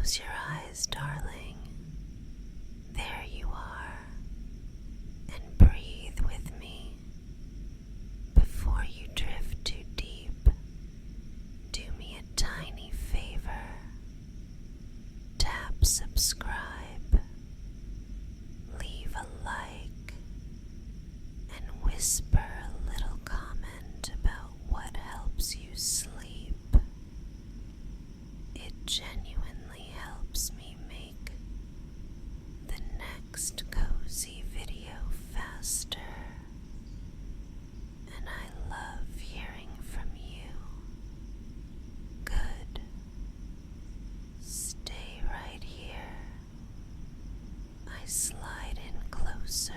Close your eyes, darling. There you are. And breathe with me. Before you drift too deep, do me a tiny favor. Tap subscribe. Leave a like. And whisper a little comment about what helps you sleep. It genuinely helps me make the next cozy video faster, and I love hearing from you. Good. Stay right here. I slide in closer,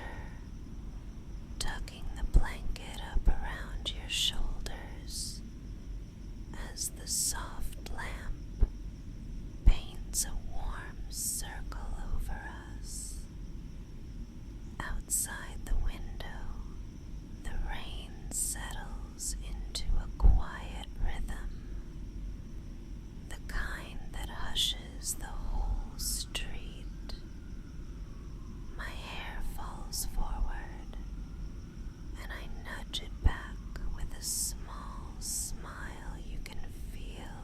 tucking the blanket up around your shoulders as the soft lamp paints a warm circle over us. Outside the window, the rain settles into a quiet rhythm, the kind that hushes the whole street. My hair falls forward, and I nudge it back with a small smile you can feel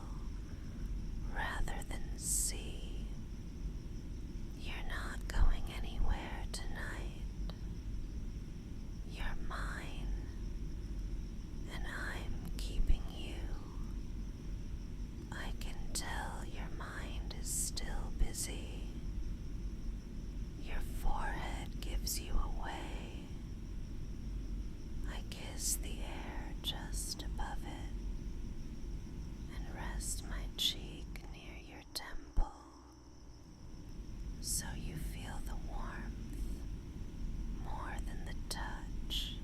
rather than see. You're not going anywhere tonight. You're mine, and I'm keeping you. I can tell your mind is still busy. Your forehead gives you away. I kiss the air just above it and rest my cheek near your temple so you feel the warmth more than the touch.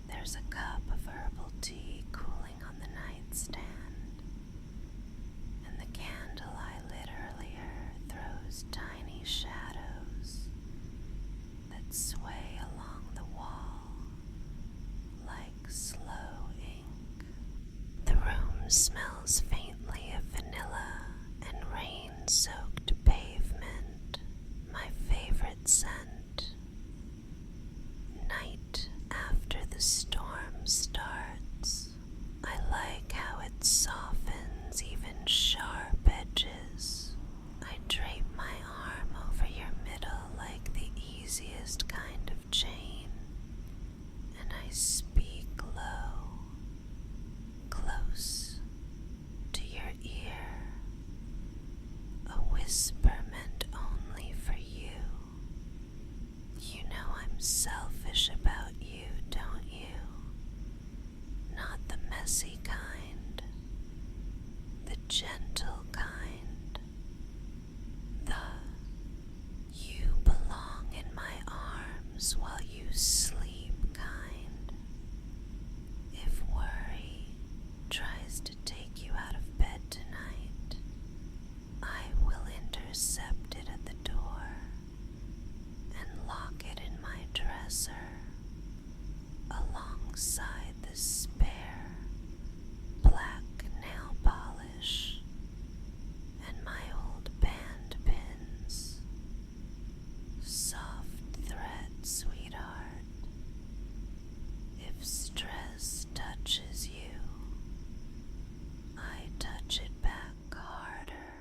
There's a cup of herbal tea cooling on the nightstand, and the candle I lit earlier throws tiny shadows that sway along the wall like slow ink. The room smells faintly of vanilla and rain-soaked pavement, my favorite scent. Night after the storm starts, I like how it softens even sharp edges. I drape my arm over your middle like the easiest kind of chain, and I speak low, close to your ear, a whisper meant only for you. You know I'm selfish about you, don't you? Not the messy kind, the gentle kind, the you belong in my arms while you sleep kind. If worry tries to take you out of bed tonight, I will intercept it at the door and lock it in my dresser alongside the spare black nail polish and my old band pins. Soft thread, sweetheart. If stress touches you, I touch it back harder,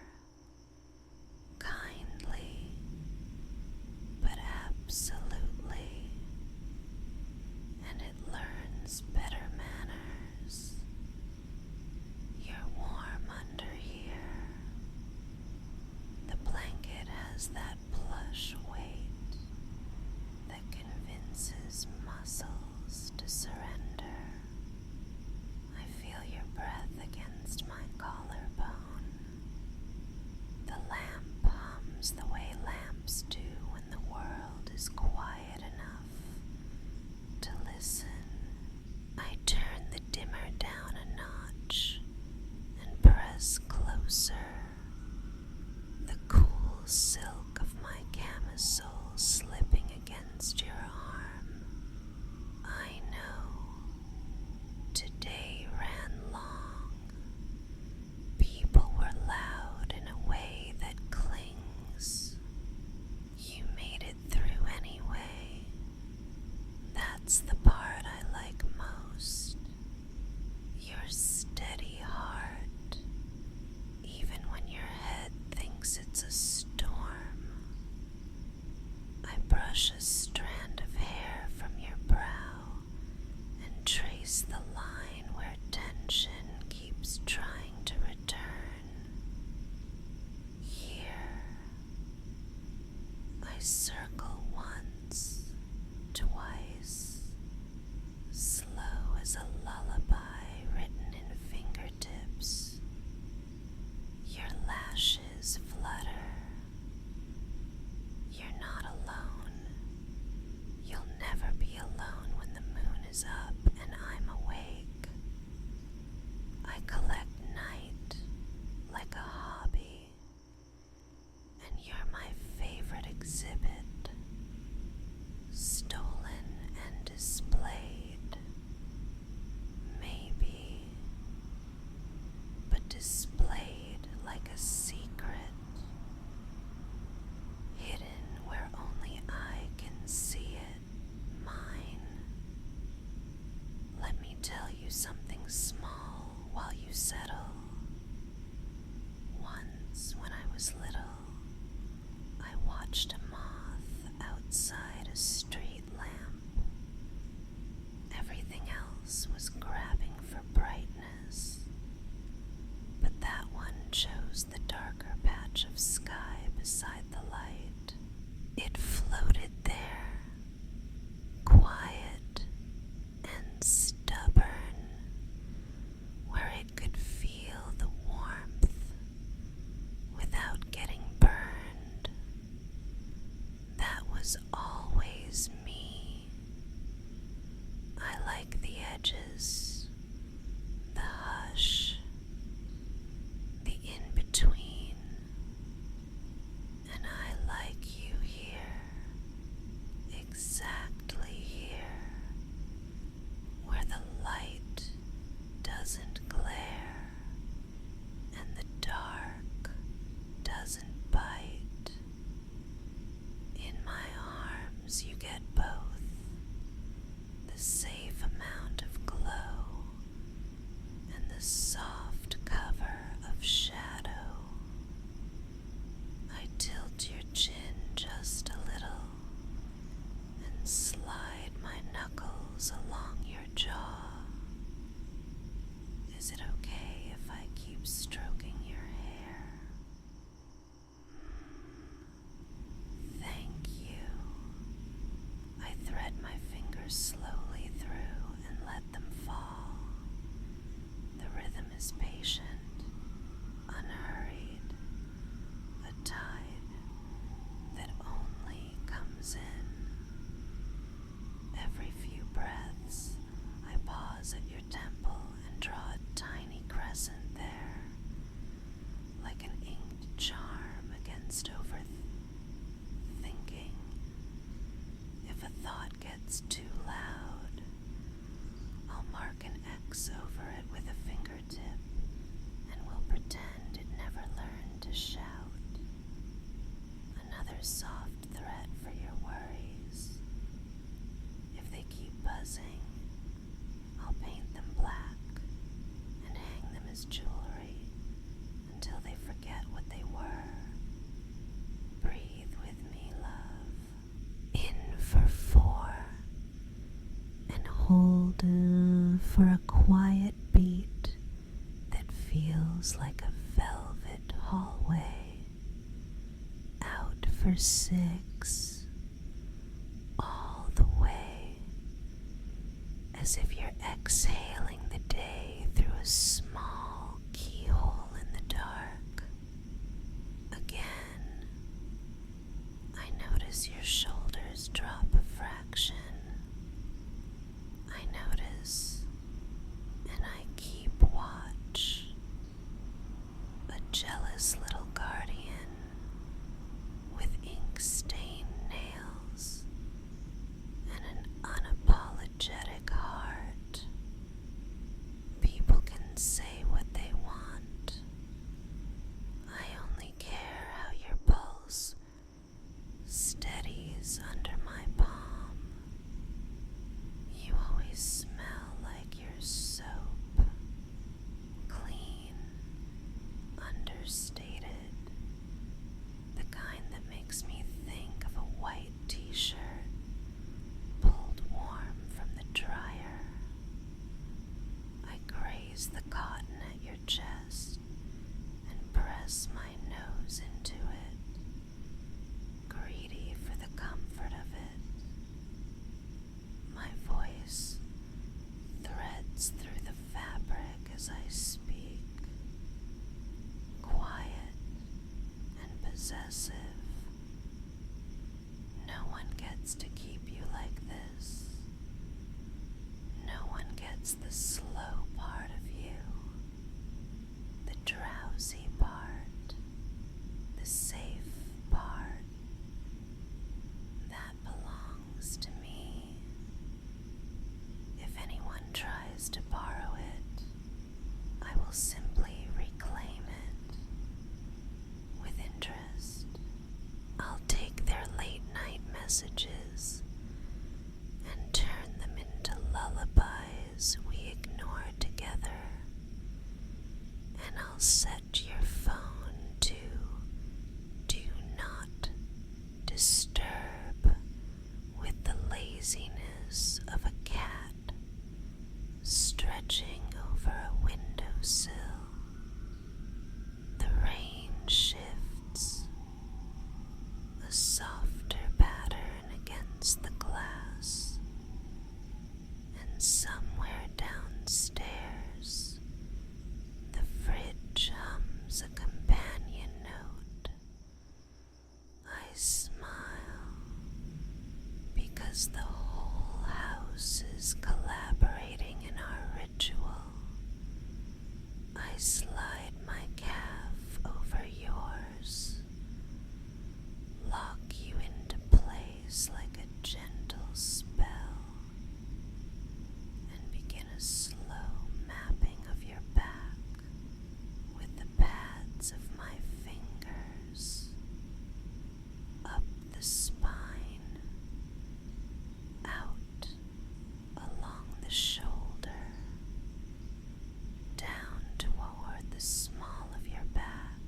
watched a moth outside a street lamp. Everything else was grabbing for brightness, but that one chose the darker patch of sky beside the light. It floated there, quiet and stubborn, where it could feel the warmth without getting burned. That was always me. I like the edges, the hush, the in-between, and I like you here, exactly here, where the light doesn't glare and the dark doesn't bite. In my arms you get both, the safe amount of glow and the soft cover of shadow. I tilt your chin just a little and slide my knuckles along your jaw. Is it okay if I keep stroking your hair? Thank you. I thread my fingers slowly through and let them fall. The rhythm is patient, unhurried, a tide that only comes in. Every few breaths, I pause at your temple and draw a tiny crescent there, like an inked charm against overthinking. If a thought gets too loud, I'll mark an X over it with a fingertip and will pretend it never learned to shout. Another soft threat for your worries. If they keep buzzing, I'll paint them black and hang them as jewelry until they forget what they were. Breathe with me, love. In for 4 and hold for a quiet beat that feels like a velvet hallway. Out for 6, all the way, as if you're exhaling the day through a small keyhole in the dark. Again, I notice your shoulders drop a fraction. I notice, and I keep watch. A jealous little guardian with ink-stained nails and an unapologetic heart. People can say what they want. I only care how your pulse steadies under my palm. You always smell like your soap. Clean, understated. The kind that makes me think of a white t-shirt pulled warm from the dryer. I graze the cotton at your chest and press my nose into it, greedy for the comfort of it. My voice threads through the fabric as I speak, quiet and possessive. No one gets to keep you like this. No one gets the slow part of you, the drowsy part, the safe part. That belongs to me. If anyone tries to borrow it, I will simply reclaim it with interest. I'll take their late night messages and turn them into lullabies we ignore together. And I'll set your phone to do not As the whole house is collaborating in our ritual, I slide my calf over yours, lock you into place like a gentle spell, and begin a slow mapping of your back with the pads of my fingers, up the spine, out along the shoulder, down toward the small of your back.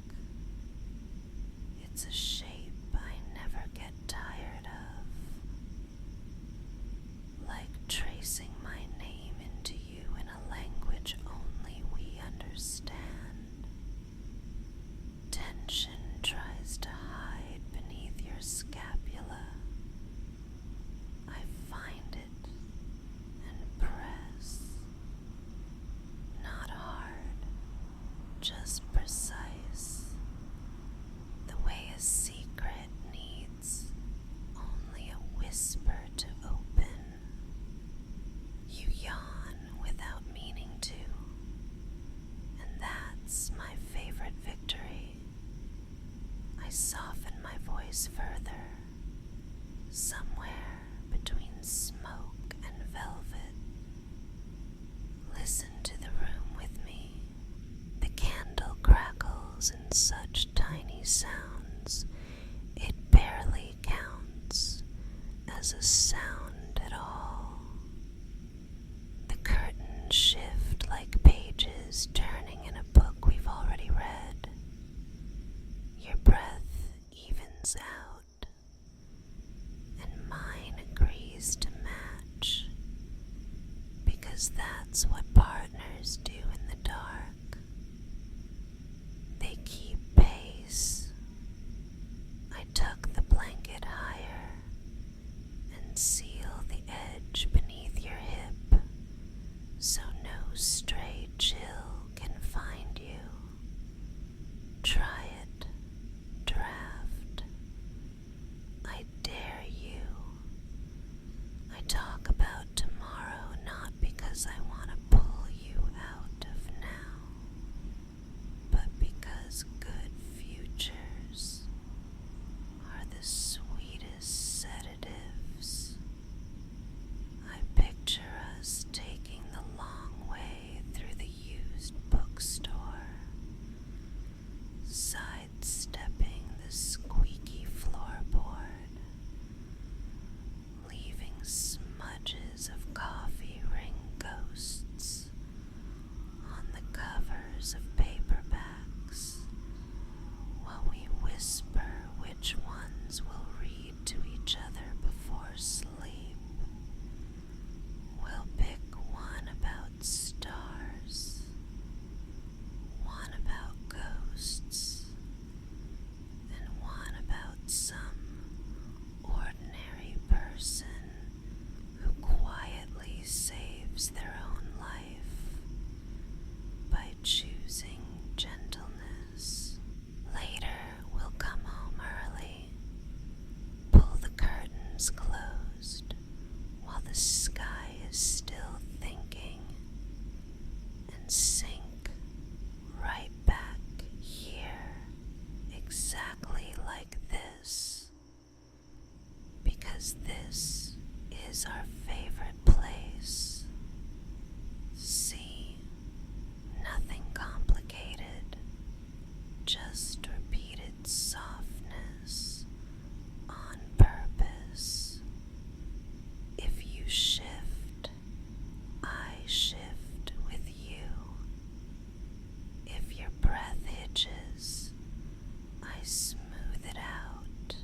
It's a shape I never get tired of, like tracing my name into you in a language only we understand. Tension tries to hide beneath your scapula. I find it and press. Not hard, just precise. The way a secret needs only a whisper to open. You yawn without meaning to, and that's my favorite victory. I soften my voice further, somewhere between smoke and velvet. Listen to the room with me. The candle crackles in such tiny sounds, it barely counts as a sound at all. The curtains shift like pages turning in a book we've already read. Your breath evens out, and mine agrees to match, because that's what partners do in the dark. They keep pace. I tuck the blanket higher and seal the edge beneath your hip, so no stray chill can find you. Try it, draft. I dare you. I talk about tomorrow not because I want to pull you out of now, but because good futures are the sweetest sedatives. I picture us taking the long way through the used bookstore, sidestepping the squeaky floorboard, leaving smudges of coffee ring ghosts on the covers of paperbacks, while we whisper which ones we'll read to each other before sleep. We'll pick one about stars, one about ghosts, and one about some ordinary person who quietly saves their own life by choosing gentleness. Later, we'll come home early, pull the curtains closed while the sky is still thinking, and sink right back here, exactly like this, because this is our favorite place. See, nothing complicated, just repeated softness on purpose. If you shift, I shift with you. If your breath hitches, I smooth it out.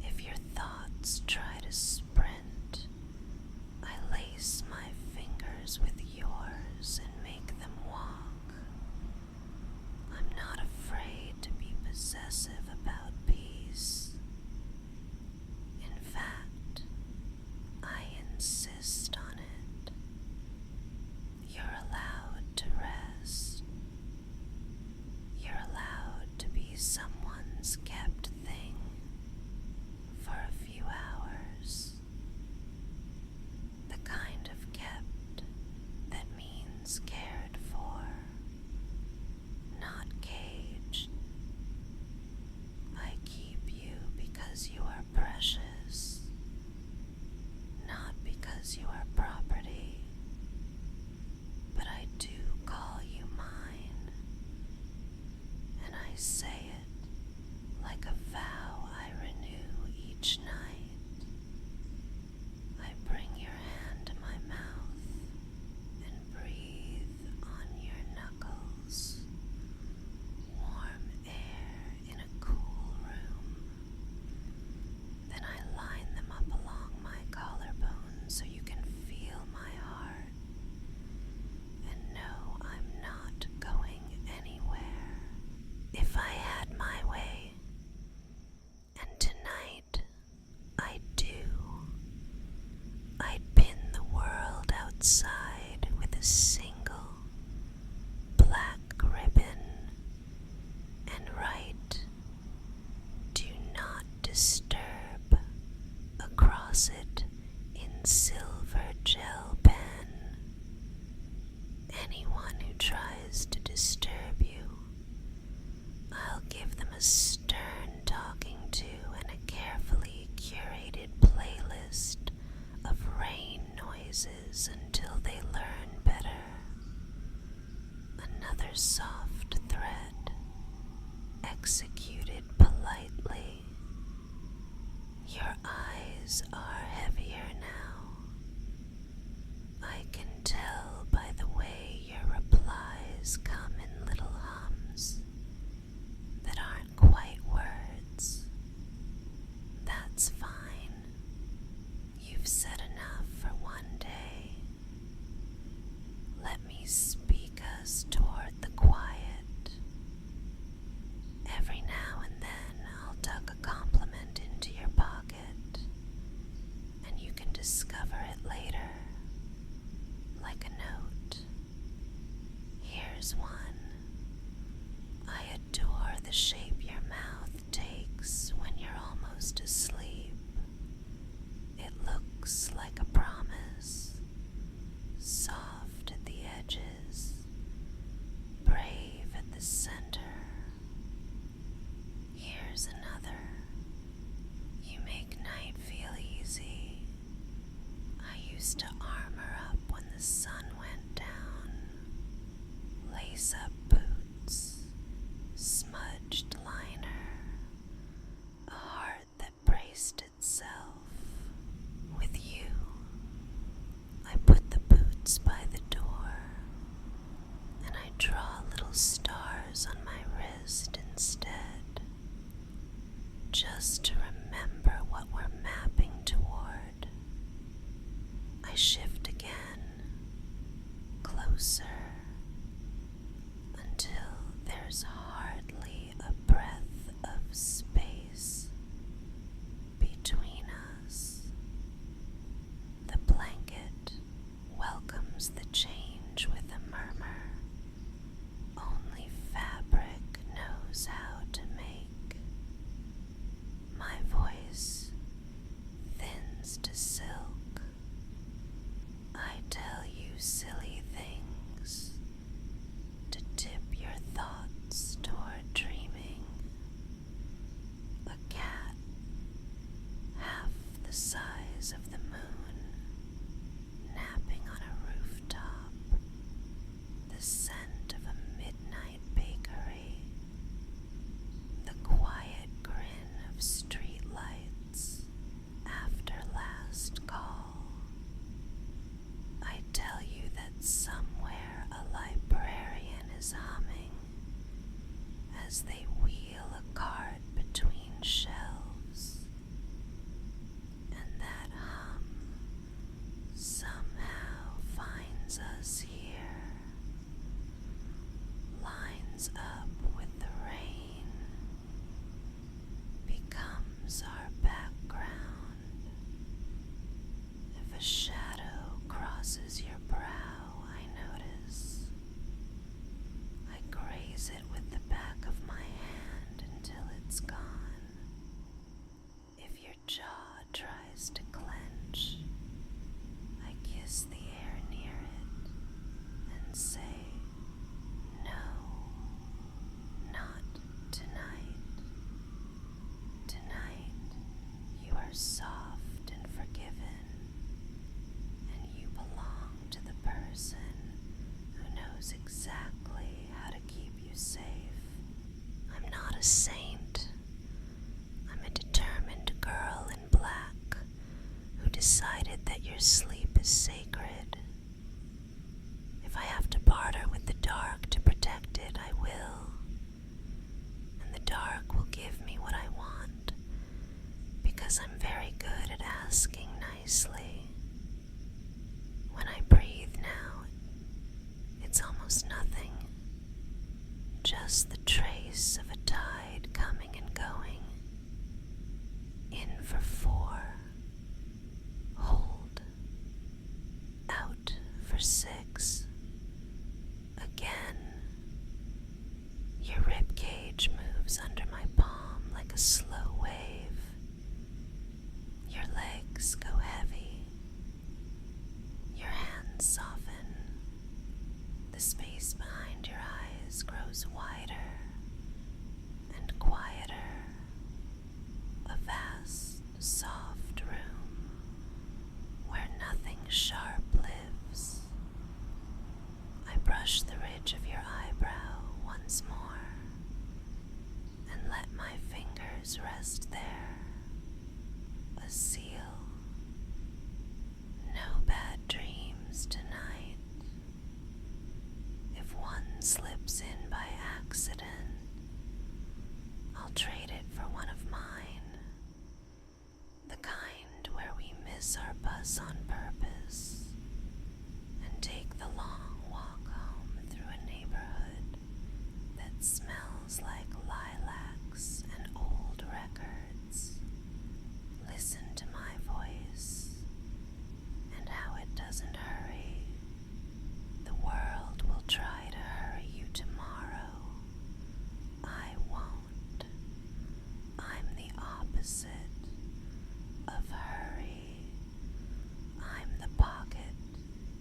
If your thoughts try to sprint, I lace my fingers with yours and make them walk. I'm not afraid to be possessive about peace. In fact, I insist on it. You're allowed to rest. You're allowed to be someone and write "Do not disturb" across it in silver gel pen. Anyone who tries to disturb you, I'll give them a stern talking to and a carefully curated playlist of rain noises until they learn better. Another soft thread, executed politely. Your eyes are heavier now. I can tell by the way your replies come in little hums that aren't quite words. That's fine. You've said enough for one day. Let me speak us toward the quiet. Every now and then I'll tuck a compliment into your pocket, and you can discover it later, like a note. Here's one. I adore the shape your mouth takes when you're almost asleep. It looks like a promise, soft at the edges, brave at the center. Here's another. You make night feel easy. I used to armor up when the sun went down. Lace up boots, smudged liner, a heart that braced itself. With you, I put the boots by the door, and I draw little stars on my wrist instead, just to remember what we're mapping toward. I shift again, closer, until there's hardly a breath of space between us. The blanket welcomes the change with a murmur only fabric knows how to make. My voice thins to silk. I tell you silly things to tip your thoughts toward dreaming. A cat half the size of the moon, napping on a rooftop, the scent of a midnight bakery, the quiet grin of street lights after last call. I tell you that somewhere a librarian is humming as they wheel a cart between shelves, and that hum somehow finds us here, lines up with the rain, becomes our background. If a shadow crosses your brow, I notice. I graze it with the back of my hand until it's gone. If your jaw tries to clench, I kiss the air near it and say, "No, not tonight. Tonight you are soft and forgiven, and you belong to the person who knows exactly how to keep you safe." I'm not a saint. I'm a determined girl in black who decided that your sleep is sacred. If I have to barter with the dark to protect it, I will. And the dark will give me what I want, because I'm very good at asking nicely. When I breathe now, it's almost nothing, just the trace of a tide coming and going. In for 4, hold, out for 6, again. Your ribcage moves. others rest there. A seal. No bad dreams tonight. If one slips in by accident, I'll trade it for one of mine. The kind where we miss our bus on purpose and take the long walk home through a neighborhood that smells like lilacs and old records. Listen to my voice and how it doesn't hurry. The world will try to hurry you tomorrow. I won't. I'm the opposite of hurry. I'm the pocket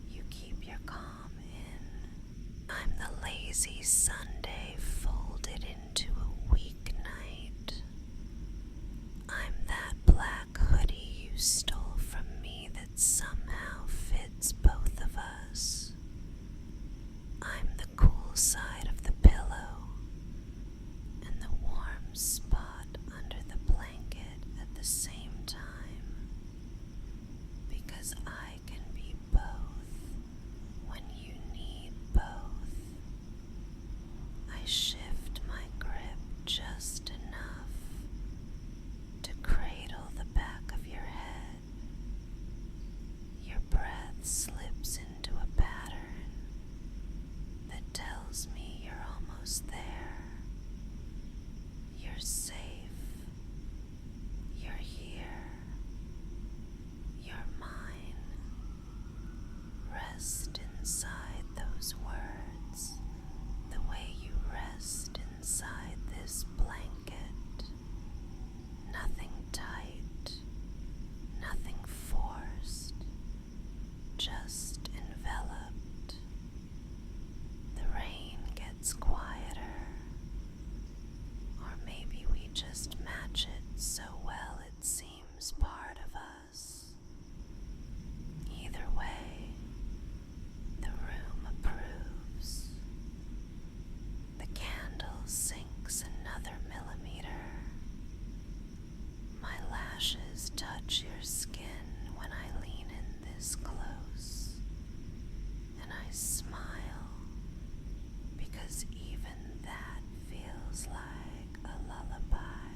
you keep your calm in. I'm the lazy Sunday folded into a weeknight. I'm that black hoodie you stole from me that somehow fits both of us. I'm the cool side of the pillow and the warm spot under the blanket at the same time, because I can be both when you need both. I shift my grip just enough to cradle the back of your head. Your breath slips into a pattern that tells me you're almost there. You're safe. You're here. You're mine. Rest inside those words the way you rest inside this blanket. Nothing tight, nothing forced, just enveloped. The rain gets quieter, or maybe we just match it so well it seems part of us. Either way, the room approves. The candle sinks another millimeter. My lashes touch your skin when I lean in this close, and I smile because even that feels like a lullaby.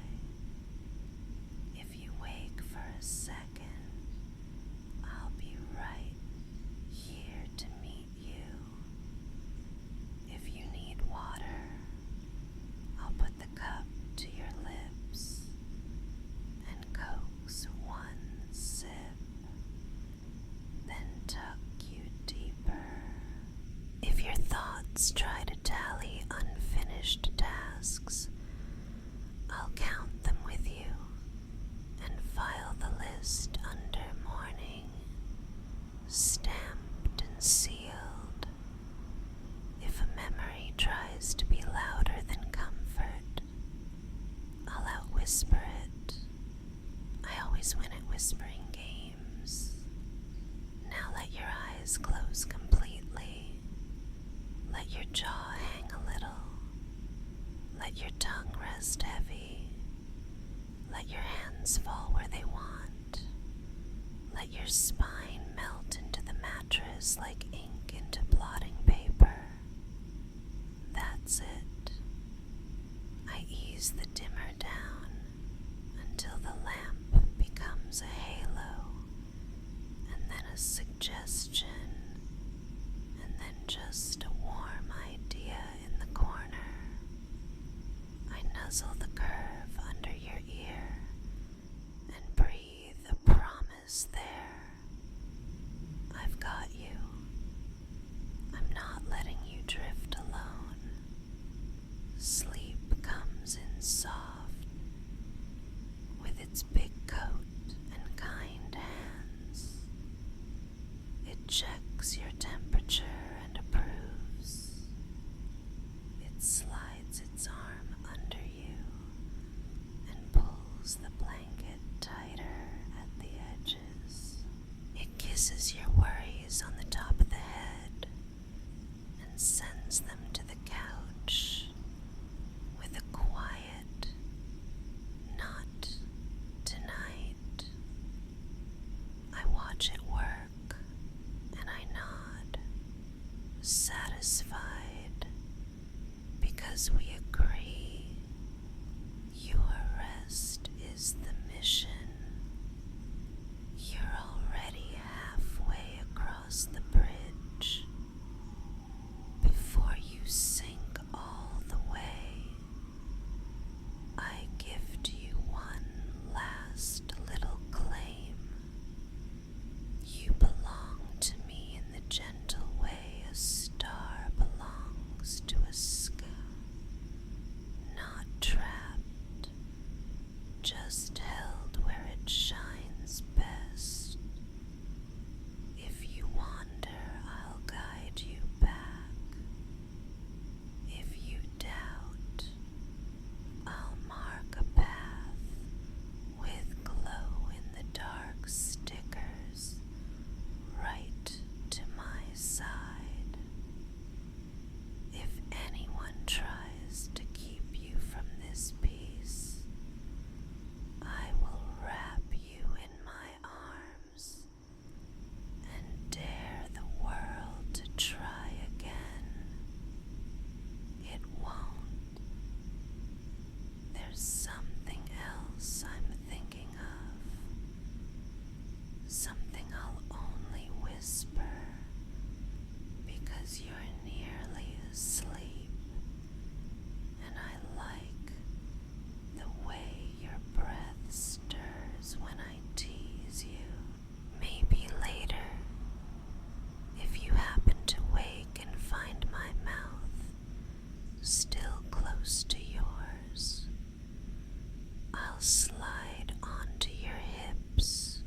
If you wake for a second, I'll be right here to meet you. If you need water, I'll put the cup to your lips and coax one sip, then tuck you deeper. If your thoughts try to tally unfinished tasks, I'll count them with you and file the list under morning, stamped and sealed. If a memory tries to be louder than comfort, I'll out-whisper it. I always win at whispering games. Now let your eyes close completely. Let your jaw hang a little. Let your tongue rest heavy. Let your hands fall where they want. Let your spine melt into the mattress like ink into blotting paper. That's it. I ease the dimmer down until the lamp becomes a halo, and then a suggestion, and then just a warm idea in the corner. I nuzzle the curve under your ear and breathe a promise there. I've got you. I'm not letting you drift alone. Sleep comes in soft, with its big coat and kind hands. It checks your temperature and approves. It slides its arm under you and pulls the blanket tighter at the edges. It kisses your worries on the top of the head and sends them to the couch with a quiet, I'll slide onto your hips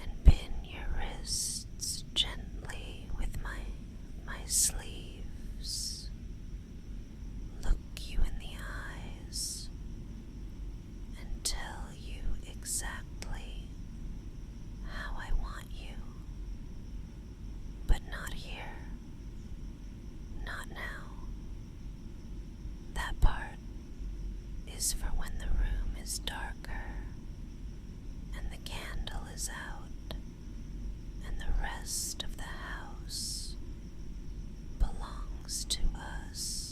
and pin your wrists gently with my sleeves. Look you in the eyes and tell you exactly how I want you. But not here. Not now. That part is for when the room is darker and the candle is out and the rest of the house belongs to us.